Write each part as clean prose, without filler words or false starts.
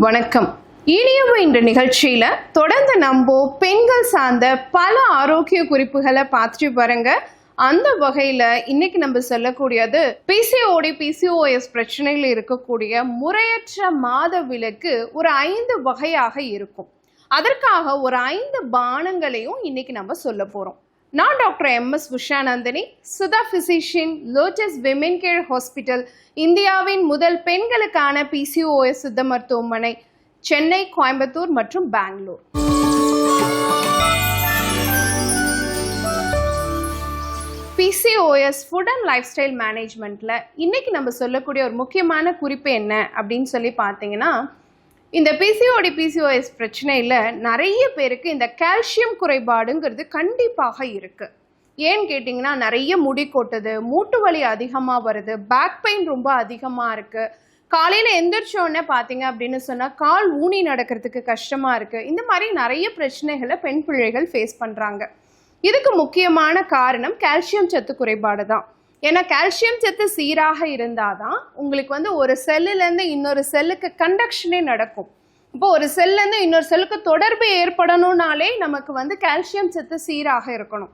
வணக்கம். இனியவு என்ற நிகழ்ச்சியில தொடர்ந்து நம்ம பெண்கள் சார்ந்த பல ஆரோக்கிய குறிப்புகளை பார்த்துட்டு பாருங்க. அந்த வகையில இன்னைக்கு நம்ம சொல்லக்கூடியது பிசிஓடி பிசிஓஎஸ் பிரச்சனையில் இருக்கக்கூடிய முறையற்ற மாத விலக்கு ஒரு 5 வகையாக இருக்கும். அதற்காக ஒரு 5 பானங்களையும் இன்னைக்கு நம்ம சொல்ல போறோம். நான் டாக்டர் MS உஷாநந்தினி, சுதா physician, Lotus Women Care Hospital, இந்தியாவின் முதல் பெண்களுக்கான PCOS சித்த மருத்துவமனை, சென்னை, கோயம்புத்தூர் மற்றும் Bangalore. PCOS food and lifestyle மேனேஜ்மெண்ட்ல இன்னைக்கு நம்ம சொல்லக்கூடிய ஒரு முக்கியமான குறிப்பு என்ன அப்படின்னு சொல்லி பார்த்தீங்கன்னா, இந்த பிசிஓடி பிசிஓஎஸ் பிரச்சனையில் நிறைய பேருக்கு இந்த கால்சியம் குறைபாடுங்கிறது கண்டிப்பாக இருக்கு. ஏன்னு கேட்டிங்கன்னா, நிறைய முடி கொட்டுது, மூட்டு வலி அதிகமாக வருது, பேக் பெயின் ரொம்ப அதிகமாக இருக்கு, காலையில் எந்திரிச்சோடனே பார்த்தீங்க அப்படின்னு சொன்னால் கால் ஊனி நடக்கிறதுக்கு கஷ்டமாக இருக்குது. இந்த மாதிரி நிறைய பிரச்சனைகளை பெண் பிள்ளைகள் ஃபேஸ் பண்ணுறாங்க. இதுக்கு முக்கியமான காரணம் கால்சியம் சத்து குறைபாடு தான். ஏன்னா கால்சியம் சத்து சீராக இருந்தால் தான் உங்களுக்கு ஒரு செல்லுலேருந்து இன்னொரு செல்லுக்கு கண்டக்ஷனே நடக்கும். இப்போ ஒரு செல்லேருந்து இன்னொரு செல்லுக்கு தொடர்பு ஏற்படணும்னாலே நமக்கு கால்சியம் சத்து சீராக இருக்கணும்.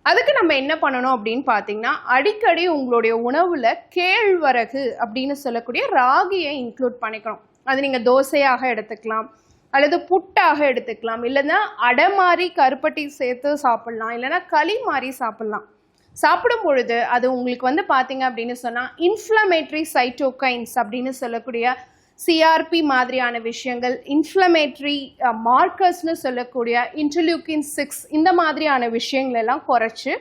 அதுக்கு நம்ம என்ன பண்ணணும் அப்படின்னு பார்த்தீங்கன்னா, அடிக்கடி உங்களுடைய உணவில் கேழ்வரகு அப்படின்னு சொல்லக்கூடிய ராகியை இன்க்ளூட் பண்ணிக்கணும். அது நீங்கள் தோசையாக எடுத்துக்கலாம், அல்லது புட்டாக எடுத்துக்கலாம், இல்லைன்னா அடை மாதிரி கருப்பட்டி சேர்த்து சாப்பிட்லாம், இல்லைன்னா களி மாதிரி சாப்பிட்லாம். சாப்பிடும் பொழுது அது உங்களுக்கு பார்த்தீங்க அப்படின்னு சொன்னால் இன்ஃப்ளமேட்ரி சைட்டோகைன்ஸ் அப்படின்னு சொல்லக்கூடிய CRP மாதிரியான விஷயங்கள், இன்ஃப்ளமேட்ரி மார்க்கர்ஸ்னு சொல்லக்கூடிய இன்டர்லியூக்கின் 6 இந்த மாதிரியான விஷயங்கள் எல்லாம் குறைச்சி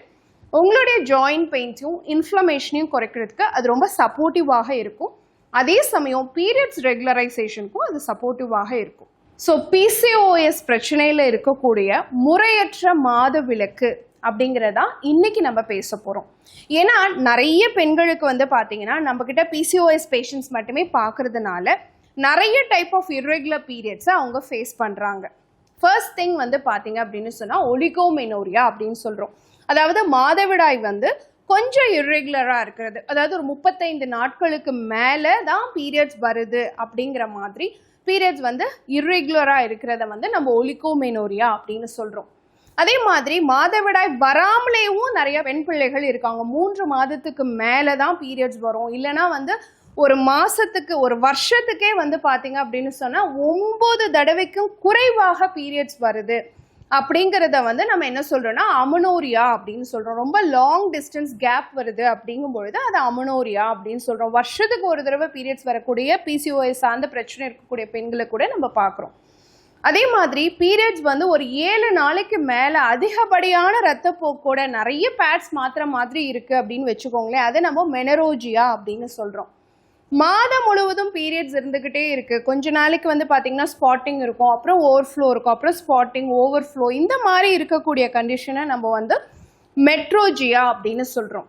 உங்களுடைய ஜாயிண்ட் பெயின்ஸையும் இன்ஃப்ளமேஷனையும் குறைக்கிறதுக்கு அது ரொம்ப சப்போர்ட்டிவாக இருக்கும். அதே சமயம் பீரியட்ஸ் ரெகுலரைசேஷனுக்கும் அது சப்போர்ட்டிவாக இருக்கும். ஸோ PCOS பிரச்சனையில் இருக்கக்கூடிய முறையற்ற மாத விலக்கு அப்படிங்கிறதா இன்னைக்கு நம்ம பேச போகிறோம். ஏன்னா நிறைய பெண்களுக்கு பார்த்தீங்கன்னா, நம்மக்கிட்ட PCOS பேஷண்ட்ஸ் மட்டுமே பார்க்கறதுனால நிறைய டைப் ஆஃப் இர்ரெகுலர் பீரியட்ஸை அவங்க ஃபேஸ் பண்ணுறாங்க. ஃபர்ஸ்ட் திங் பார்த்தீங்க அப்படின்னு சொன்னால் ஒலிகோமெனோரியா அப்படின்னு சொல்கிறோம். அதாவது மாதவிடாய் கொஞ்சம் இர்ரெகுலராக இருக்கிறது, அதாவது ஒரு 35 நாட்களுக்கு மேலே தான் பீரியட்ஸ் வருது அப்படிங்கிற மாதிரி பீரியட்ஸ் இர்ரெகுலராக இருக்கிறத நம்ம ஒலிகோமெனோரியா அப்படின்னு சொல்கிறோம். அதே மாதிரி மாதவிடாய் வராமலேயும் நிறைய பெண் பிள்ளைகள் இருக்காங்க. 3 மாதத்துக்கு மேலே தான் பீரியட்ஸ் வரும், இல்லைனா ஒரு மாதத்துக்கு ஒரு வருஷத்துக்கே பார்த்தீங்க அப்படின்னு சொன்னால் 9 தடவைக்கும் குறைவாக பீரியட்ஸ் வருது அப்படிங்கிறத நம்ம என்ன சொல்கிறோன்னா அமனோரியா அப்படின்னு சொல்கிறோம். ரொம்ப லாங் டிஸ்டன்ஸ் கேப் வருது அப்படிங்கும்பொழுது அது அமனோரியா அப்படின்னு சொல்கிறோம். வருஷத்துக்கு ஒரு தடவை பீரியட்ஸ் வரக்கூடிய PCOS சார்ந்த பிரச்சனை இருக்கக்கூடிய பெண்களை கூட நம்ம பார்க்குறோம். அதே மாதிரி பீரியட்ஸ் ஒரு 7 நாளைக்கு மேலே அதிகப்படியான ரத்தப்போக்கோட நிறைய பேட்ஸ் மாத்திர மாதிரி இருக்குது அப்படின்னு வச்சுக்கோங்களேன். அதை நம்ம மெனரோஜியா அப்படின்னு சொல்கிறோம். மாதம் முழுவதும் பீரியட்ஸ் இருந்துக்கிட்டே இருக்குது. கொஞ்ச நாளைக்கு பார்த்தீங்கன்னா ஸ்பாட்டிங் இருக்கும், அப்புறம் ஓவர்ஃப்ளோ இருக்கும், அப்புறம் ஸ்பாட்டிங் ஓவர்ஃப்ளோ, இந்த மாதிரி இருக்கக்கூடிய கண்டிஷனை நம்ம மெட்ரோஜியா அப்படின்னு சொல்கிறோம்.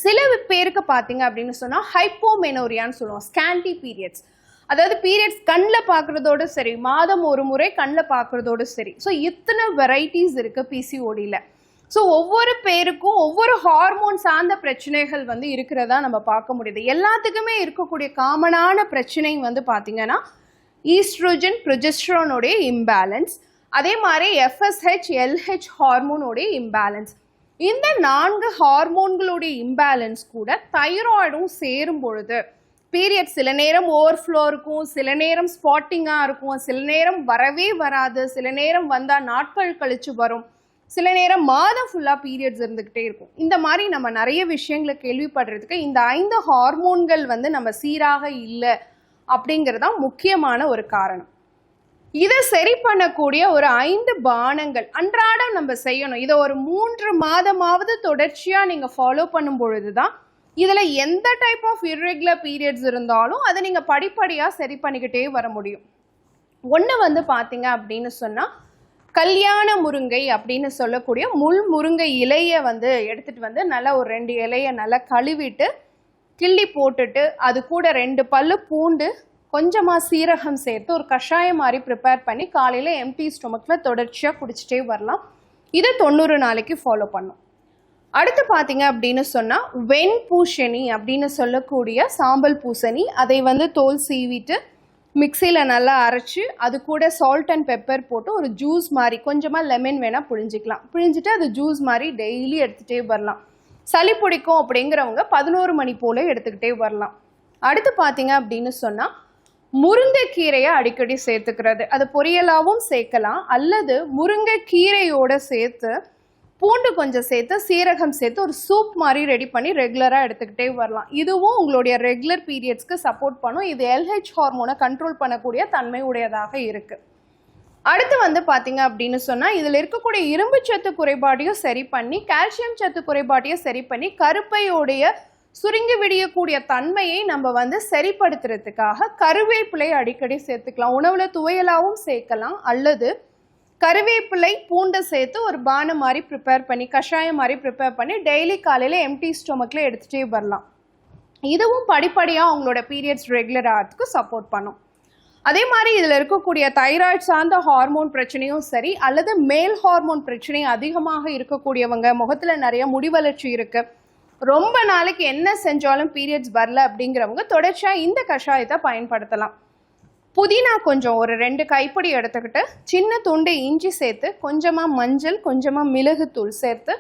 சில பேருக்கு பார்த்தீங்க அப்படின்னு சொன்னால் ஹைப்போமெனோரியான்னு சொல்லுவோம், ஸ்கேண்டி பீரியட்ஸ். அதாவது பீரியட்ஸ் கண்ணில் பார்க்குறதோடு சரி, மாதம் ஒரு முறை கண்ணில் பார்க்குறதோடு சரி. ஸோ இத்தனை வெரைட்டிஸ் இருக்குது PCODயில். ஸோ ஒவ்வொரு பேருக்கும் ஒவ்வொரு ஹார்மோன் சார்ந்த பிரச்சனைகள் இருக்கிறதா நம்ம பார்க்க முடியுது. எல்லாத்துக்குமே இருக்கக்கூடிய காமனான பிரச்சனை பார்த்தீங்கன்னா ஈஸ்ட்ரோஜன் ப்ரொஜெஸ்ட்ரானோடைய இம்பேலன்ஸ், அதே மாதிரி FSH LH ஹார்மோனோடைய இம்பேலன்ஸ். இந்த 4 ஹார்மோன்களுடைய இம்பேலன்ஸ் கூட தைராய்டும் சேரும் பொழுது பீரியட் சில நேரம் ஓவர்ஃப்ளோ இருக்கும், சில நேரம் ஸ்பாட்டிங்காக இருக்கும், சில நேரம் வரவே வராது, சில நேரம் வந்தால் நாட்கள் கழிச்சு வரும், சில நேரம் மாதம் ஃபுல்லாக பீரியட்ஸ் இருந்துக்கிட்டே இருக்கும். இந்த மாதிரி நம்ம நிறைய விஷயங்களை கேள்விப்படுறதுக்கு இந்த 5 ஹார்மோன்கள் நம்ம சீராக இல்லை அப்படிங்கிறதான் முக்கியமான ஒரு காரணம். இதை சரி பண்ணக்கூடிய ஒரு 5 பானங்கள் அன்றாடம் நம்ம செய்யணும். இதை ஒரு 3 மாதமாவது தொடர்ச்சியாக நீங்கள் ஃபாலோ பண்ணும் பொழுது தான் இதில் எந்த டைப் ஆஃப் இர்ரெகுலர் பீரியட்ஸ் இருந்தாலும் அதை நீங்கள் படிப்படியாக சரி பண்ணிக்கிட்டே வர முடியும். ஒன்று பார்த்தீங்க அப்படின்னு சொன்னால் கல்யாண முருங்கை அப்படின்னு சொல்லக்கூடிய முள் முருங்கை இலையை எடுத்துகிட்டு நல்லா ஒரு 2 இலையை நல்லா கழுவிட்டு கிள்ளி போட்டுட்டு அது கூட 2 பல்லு பூண்டு, கொஞ்சமாக சீரகம் சேர்த்து ஒரு கஷாயம் மாதிரி ப்ரிப்பேர் பண்ணி காலையில் எம்டி ஸ்டொமக்கில் தொடர்ச்சியாக குடிச்சிட்டே வரலாம். இதை 90 நாளைக்கு ஃபாலோ பண்ணும். அடுத்து பார்த்தீங்க அப்படின்னு சொன்னால் வெண்பூசணி அப்படின்னு சொல்லக்கூடிய சாம்பல் பூசணி, அதை தோல் சீவிட்டு மிக்சியில் நல்லா அரைச்சி அது கூட சால்ட் அண்ட் பெப்பர் போட்டு ஒரு ஜூஸ் மாதிரி கொஞ்சமாக லெமன் வேணால் புழிஞ்சிக்கலாம். புழிஞ்சிட்டு அது ஜூஸ் மாதிரி டெய்லி எடுத்துகிட்டே வரலாம். சளி பிடிக்கும் அப்படிங்கிறவங்க 11 மணி போல் எடுத்துக்கிட்டே வரலாம். அடுத்து பார்த்தீங்க அப்படின்னு சொன்னால் முருங்கைக்கீரையை அடிக்கடி சேர்த்துக்கிறது. அது பொரியலாகவும் சேர்க்கலாம், அல்லது முருங்கைக்கீரையோடு சேர்த்து பூண்டு கொஞ்சம் சேர்த்து சீரகம் சேர்த்து ஒரு சூப் மாதிரி ரெடி பண்ணி ரெகுலராக எடுத்துக்கிட்டே வரலாம். இதுவும் உங்களுடைய ரெகுலர் பீரியட்ஸ்க்கு சப்போர்ட் பண்ணும். இது LH ஹார்மோனை கண்ட்ரோல் பண்ணக்கூடிய தன்மை உடையதாக இருக்குது. அடுத்து வந்து பார்த்தீங்க அப்படின்னு சொன்னால் இதில் இருக்கக்கூடிய இரும்பு சத்து குறைபாட்டையும் சரி பண்ணி கால்சியம் சத்து குறைபாட்டையும் சரி பண்ணி கருப்பையோடைய சுருங்கி விடியக்கூடிய தன்மையை நம்ம வந்து சரிப்படுத்துறதுக்காக கருவேப்பிலை அடிக்கடி சேர்த்துக்கலாம். உணவில் துவையலாகவும் சேர்க்கலாம், அல்லது கருவேப்பிலை பூண்டை சேர்த்து ஒரு பானம் மாதிரி ப்ரிப்பேர் பண்ணி கஷாயம் மாதிரி ப்ரிப்பேர் பண்ணி டெய்லி காலையில் எம்டி ஸ்டொமக்கில் எடுத்துகிட்டே வரலாம். இதுவும் படிப்படியாக அவங்களோட பீரியட்ஸ் ரெகுலர் ஆகிறதுக்கு சப்போர்ட் பண்ணும். அதே மாதிரி இதில் இருக்கக்கூடிய தைராய்டு சார்ந்த ஹார்மோன் பிரச்சனையும் சரி, அல்லது மேல் ஹார்மோன் பிரச்சனை அதிகமாக இருக்கக்கூடியவங்க, முகத்தில் நிறைய முடி வளர்ச்சி இருக்குது, ரொம்ப நாளைக்கு என்ன செஞ்சாலும் பீரியட்ஸ் வரல அப்படிங்கிறவங்க தொடர்ச்சியாக இந்த கஷாயத்தை பயன்படுத்தலாம். புதினா கொஞ்சம் ஒரு 2 கைப்பிடி எடுத்துக்கிட்டு சின்ன துண்டு இஞ்சி சேர்த்து கொஞ்சமாக மஞ்சள் கொஞ்சமாக மிளகுத்தூள் சேர்த்து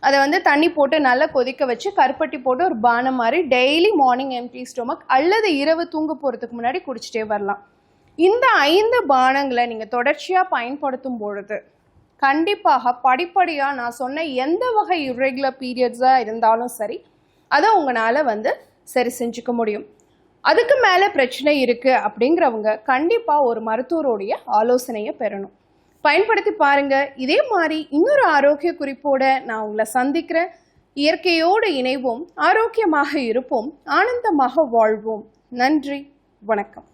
அதை வந்து தண்ணி போட்டு நல்லா கொதிக்க வச்சு கருப்பட்டி போட்டு ஒரு பானம் மாதிரி டெய்லி மார்னிங் எம்டி ஸ்டொமக் அல்லது இரவு தூங்க போகிறதுக்கு முன்னாடி குடிச்சிட்டே வரலாம். இந்த 5 பானங்களை நீங்கள் தொடர்ச்சியாக பயன்படுத்தும் பொழுது கண்டிப்பாக படிப்படியாக நான் சொன்ன எந்த வகை இர்ரெகுலர் பீரியட்ஸாக இருந்தாலும் சரி அதை உங்களால் வந்து சரி செஞ்சுக்க முடியும். அதுக்கு மேலே பிரச்சனை இருக்குது அப்படிங்கிறவங்க கண்டிப்பாக ஒரு மருத்துவருடைய ஆலோசனையை பெறணும். பயன்படுத்தி பாருங்கள். இதே மாதிரி இன்னொரு ஆரோக்கிய குறிப்போடு நான் உங்களை சந்திக்கிறேன். இயற்கையோடு இணைவோம், ஆரோக்கியமாக இருப்போம், ஆனந்தமாக வாழ்வோம். நன்றி, வணக்கம்.